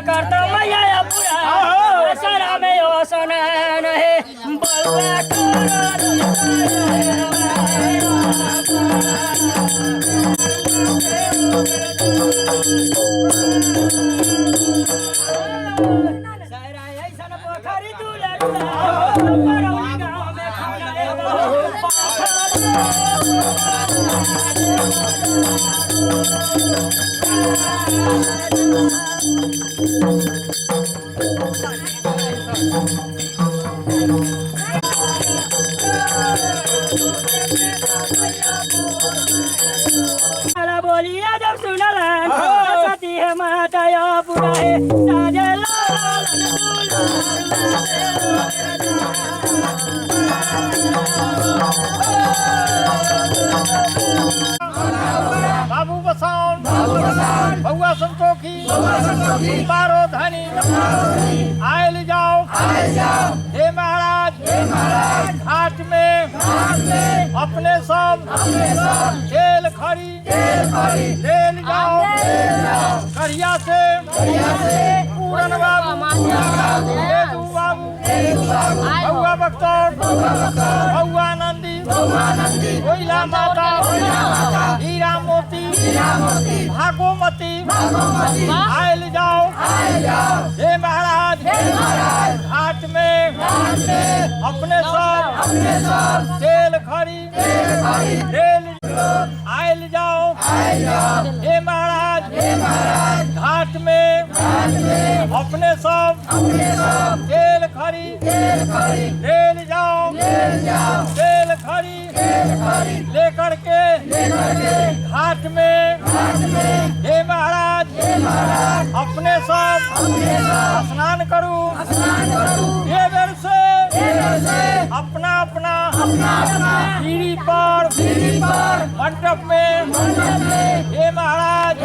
करता मैया पूरा सरा में ओ सोना है बउआ सारा ऐसा पोखरी दूर गाँव में बोलिया जब सुनला सती है माता या पूरा है ताजे बाबू बसाउन बउआ संतोखी बारो धनी आयल जाओ हे महाराज घाट में अपने सब खेल खड़ी लेल जाओ करिया से पूरन बाबू हेदू बाबू बउआ बख्तर बउआ नंदी कोयला माता हीरा मोती भागोमती आयल जाओ हे महाराज घाट में अपने सब खेल खड़ी रेल आयल जाओ हे महाराज घाट में अपने सब खेल खड़ी रेल जाओ खेल खड़ी लेकर के घाट में हे महाराज अपने सब स्नान करूं ये बेर से अपना अपना सीढ़ी पर मंडप में हे महाराज